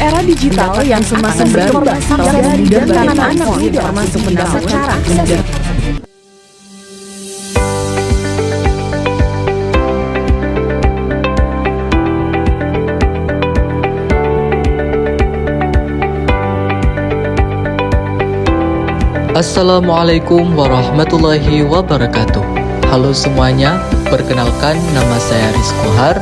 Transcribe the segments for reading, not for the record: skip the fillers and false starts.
Era digital yang semakin berkembang dan anak-anak muda termasuk mendapat cara akses. Assalamualaikum warahmatullahi wabarakatuh. Halo semuanya, perkenalkan nama saya Rizko Har,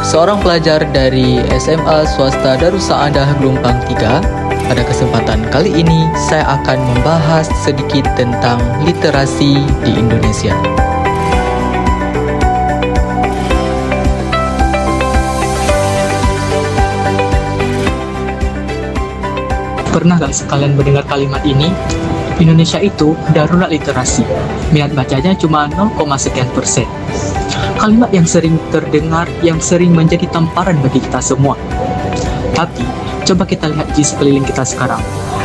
seorang pelajar dari SMA Swasta Darussaadah Gelombang 3. Pada kesempatan kali ini, saya akan membahas sedikit tentang literasi di Indonesia. Pernah gak sekalian mendengar kalimat ini? Indonesia itu darurat literasi. Minat bacanya cuma 0, sekian %. Kalimat yang sering terdengar, yang sering menjadi tamparan bagi kita semua. Tapi, coba kita lihat di sekeliling kita sekarang.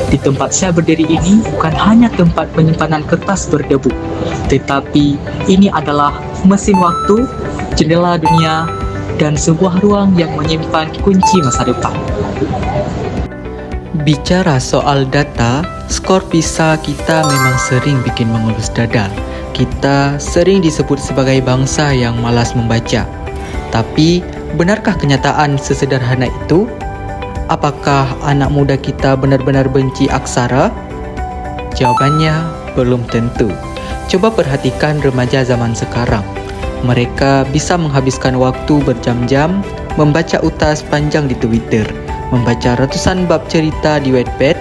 Di tempat saya berdiri ini bukan hanya tempat penyimpanan kertas berdebu, tetapi ini adalah mesin waktu, jendela dunia, dan sebuah ruang yang menyimpan kunci masa depan. Bicara soal data, skor PISA kita memang sering bikin mengelus dada. Kita sering disebut sebagai bangsa yang malas membaca. Tapi, benarkah kenyataan sesederhana itu? Apakah anak muda kita benar-benar benci aksara? Jawabannya belum tentu. Coba perhatikan remaja zaman sekarang. Mereka bisa menghabiskan waktu berjam-jam membaca utas panjang di Twitter, membaca ratusan bab cerita di Wattpad,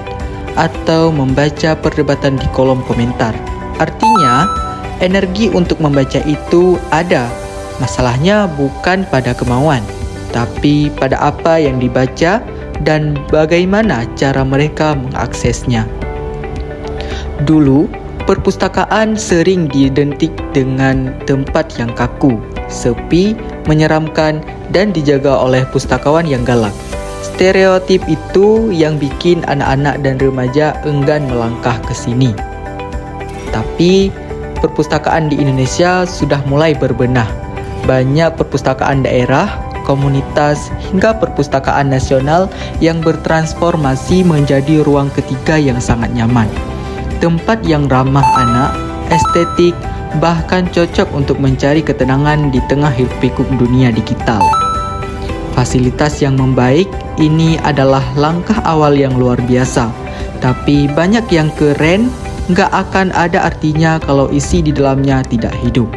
atau membaca perdebatan di kolom komentar. Artinya, energi untuk membaca itu ada. Masalahnya bukan pada kemauan, tapi pada apa yang dibaca dan bagaimana cara mereka mengaksesnya. Dulu, perpustakaan sering diidentik dengan tempat yang kaku, sepi, menyeramkan, dan dijaga oleh pustakawan yang galak. Stereotip itu yang bikin anak-anak dan remaja enggan melangkah ke sini. Tapi, perpustakaan di Indonesia sudah mulai berbenah. Banyak perpustakaan daerah, komunitas, hingga perpustakaan nasional yang bertransformasi menjadi ruang ketiga yang sangat nyaman. Tempat yang ramah anak, estetik, bahkan cocok untuk mencari ketenangan di tengah hiruk-pikuk dunia digital. Fasilitas yang membaik ini adalah langkah awal yang luar biasa. Tapi banyak yang keren nggak akan ada artinya kalau isi di dalamnya tidak hidup.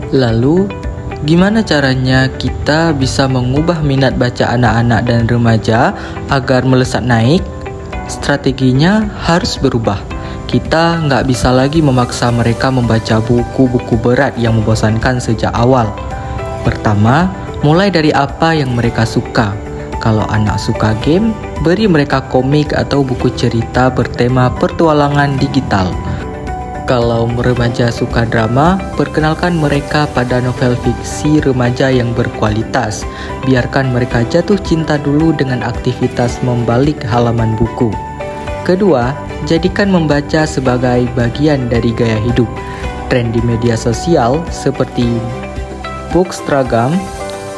Lalu, gimana caranya kita bisa mengubah minat baca anak-anak dan remaja agar melesat naik? Strateginya harus berubah. Kita nggak bisa lagi memaksa mereka membaca buku-buku berat yang membosankan sejak awal. Pertama, mulai dari apa yang mereka suka. Kalau anak suka game, beri mereka komik atau buku cerita bertema petualangan digital. Kalau remaja suka drama, perkenalkan mereka pada novel fiksi remaja yang berkualitas. Biarkan mereka jatuh cinta dulu dengan aktivitas membalik halaman buku. Kedua, jadikan membaca sebagai bagian dari gaya hidup. Tren di media sosial seperti Bookstagram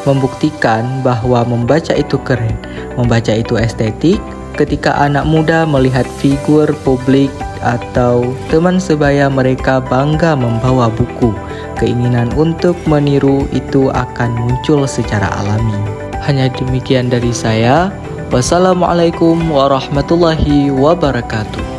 membuktikan bahwa membaca itu keren, membaca itu estetik. Ketika anak muda melihat figur publik atau teman sebaya mereka bangga membawa buku, keinginan untuk meniru itu akan muncul secara alami. Hanya demikian dari saya. Wassalamualaikum warahmatullahi wabarakatuh.